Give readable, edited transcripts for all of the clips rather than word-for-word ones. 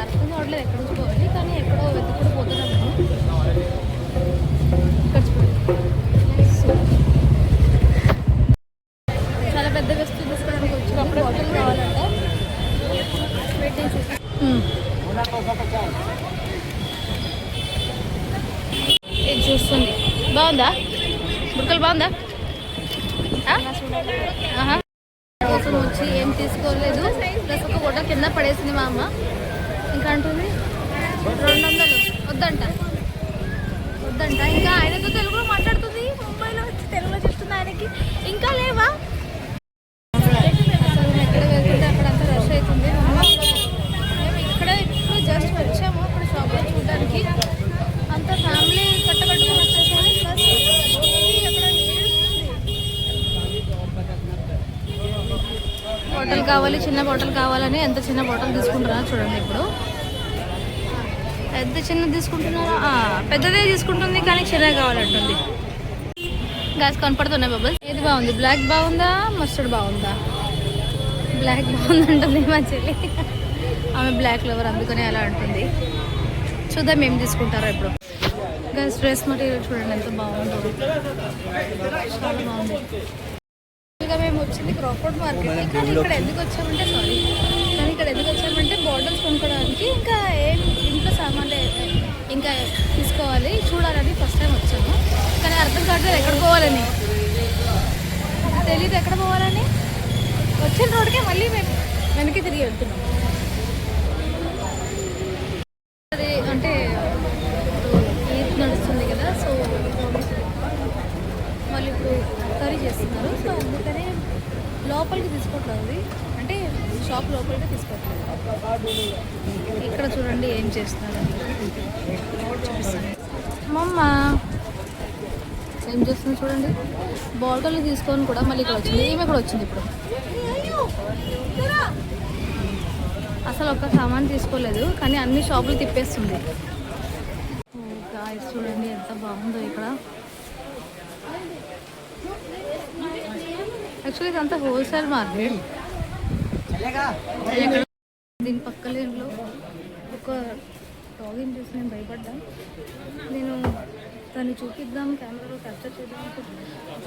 అర్థం కావట్లేదు ఎక్కడ నుంచి పోవాలి, కానీ ఎక్కడో వెతుకుడు పోతున్నాము. చాలా పెద్ద వస్తువు తీసుకోవడానికి వచ్చినప్పుడు బాటిల్ కావాలంట. ఇది చూస్తుంది. బాగుందా బుర్కలు? బాగుందా? కోసం వచ్చి ఏం తీసుకోలేదు. ప్లస్ ఒక ఫోటో కింద పడేసింది మా అమ్మ. ఇంకా అంటుంది 200 వద్దంట. ఇంకా ఆయనతో తెలుగులో మాట్లాడుతుంది. ముంబైలో వచ్చి తెలుగులో చెప్తుంది ఆయనకి. ఇంకా లేవా? అసలు ఎక్కడ వెళ్తుంటే అక్కడంతా రష్ అవుతుంది. మేము ఇక్కడ ఇప్పుడు జస్ట్ వచ్చాము అప్పుడు షాప్లో చూడడానికి. అంత ఫ్యామిలీ కట్టబెట్టుకుని వచ్చేసాము. బాటిల్ కావాలి, చిన్న బాటిల్ కావాలని ఎంత చిన్న బాటిల్ తీసుకుంటున్నారో చూడండి. ఇప్పుడు ఎంత చిన్నది తీసుకుంటున్నారా? పెద్దదే తీసుకుంటుంది కానీ చిన్నది కావాలంటుంది. గ్యాస్ కనపడుతున్నాయి బబుల్స్. ఏది బాగుంది? బ్లాక్ బాగుందా మస్టర్డ్ బాగుందా? బ్లాక్ బాగుందంటుంది మా చెల్లి. ఆమె బ్లాక్ లవర్ అందుకనే అలా అంటుంది. చూద్దాం ఏం తీసుకుంటారో ఇప్పుడు. గ్యాస్ డ్రెస్ మెటీరియల్ చూడండి ఎంత బాగుందో, చాలా బాగుంది. మేము వచ్చింది క్రాఫర్డ్ మార్కెట్. కానీ ఇక్కడ ఎందుకు వచ్చామంటే బాటిల్స్ కొనుక్కోవడానికి. ఇంకా ఏం ఇంట్లో సామాన్లు ఇంకా తీసుకోవాలి చూడాలని ఫస్ట్ టైం వచ్చాము. కానీ అర్థం కావట్లేదు ఎక్కడ పోవాలని, తెలీదు ఎక్కడ పోవాలని. వచ్చిన రోడ్కే మళ్ళీ మేము వెనక్కి తిరిగి వెళ్తున్నాం. అది అంటే ఈద్ నడుస్తుంది కదా, సో మళ్ళీ ఇప్పుడు కర్రీ చేస్తున్నారు. సో అందుకనే లోపలికి తీసుకోవట్లేదు, అంటే షాప్ లోపలికి తీసుకోవట్లేదు. ఇక్కడ చూడండి ఏం చేస్తున్నారు. చూపిస్తాను. అమ్మమ్మ ఏం చేస్తుంది చూడండి. బాటిల్ తీసుకొని కూడా మళ్ళీ ఇక్కడ వచ్చింది. ఈమె కూడా వచ్చింది ఇప్పుడు. అసలు ఒక్క సామాన్ తీసుకోలేదు కానీ అన్ని షాపులు తిప్పేస్తుంది. గాయ్స్ చూడండి ఎంత బాగుందో ఇక్కడ. యాక్చువల్లీ ఇదంతా హోల్సేల్ మార్కెట్. దీని పక్క లేన్లో ఒక డాగిని చూసి నేను భయపడ్డా. నేను దాన్ని చూపిద్దాం కెమెరాలో క్యాప్చర్ చేద్దాం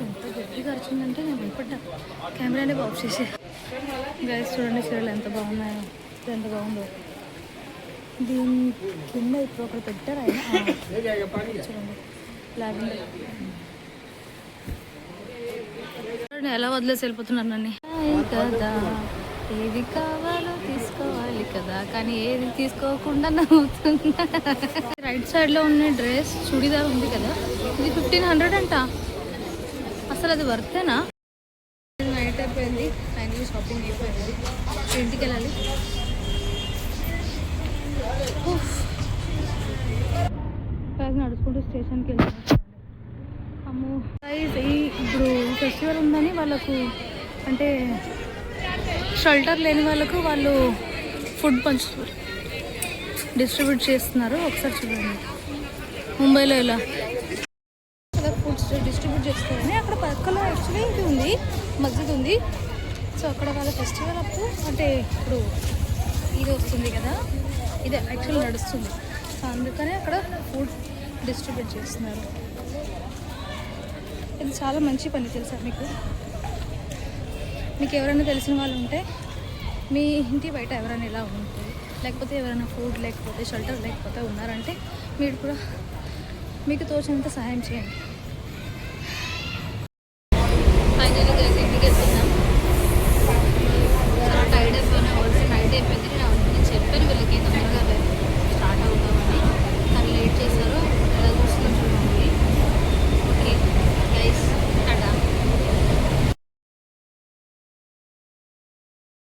ఎంత గట్టిగా అరిచిందంటే నేను భయపడ్డా. కెమెరానే ఆఫ్ చేసే. గైస్ చూడండి చీరలు ఎంత బాగున్నాయో, ఎంత బాగుందో. దీని కింద ఇప్పుడు ఒకటి పెట్టారు ఆయన. చూడండి లావెండర్. ఎలా వదిలేసి వెళ్ళిపోతున్నారు నన్ను కదా. ఏది కావాలో తీసుకోవాలి కదా, కానీ ఏది తీసుకోకుండా నవ్వుతున్నా. రైట్ సైడ్లో ఉన్న డ్రెస్ చుడిదార్ ఉంది కదా, ఇది 1500 అంట. అసలు అది వర్తేనా? నైట్ అయిపోయింది, ఫైనల్లీ షాపింగ్ అయిపోయింది. ఇంటికి వెళ్ళాలి. నడుచుకుంటూ స్టేషన్కి వెళ్ళాలి. అమ్మో ఇప్పుడు ఫెస్టివల్ ఉందని వాళ్ళకు అంటే షెల్టర్ లేని వాళ్ళకు వాళ్ళు ఫుడ్ డిస్ట్రిబ్యూట్ చేస్తున్నారు. ఒకసారి చూడండి ముంబైలో ఇలా ఫుడ్స్ డిస్ట్రిబ్యూట్ చేస్తారని. అక్కడ పక్కలో యాక్చువల్లీ ఇది ఉంది, మస్జిద్ ఉంది. సో అక్కడ వాళ్ళ ఫెస్టివల్ అప్పుడు అంటే ఇప్పుడు ఇది వస్తుంది కదా, ఇదే యాక్చువల్లీ నడుస్తుంది. సో అందుకనే అక్కడ ఫుడ్ డిస్ట్రిబ్యూట్ చేస్తున్నారు. ఇది చాలా మంచి పని తెలుసా మీకు ఎవరైనా తెలిసిన వాళ్ళు ఉంటే మీ ఇంటి బయట ఎవరైనా ఇలా ఉంటుంది, లేకపోతే ఎవరైనా ఫుడ్ లేకపోతే షెల్టర్ లేకపోతే ఉన్నారంటే మీరు కూడా మీకు తోచినంత సహాయం చేయండి.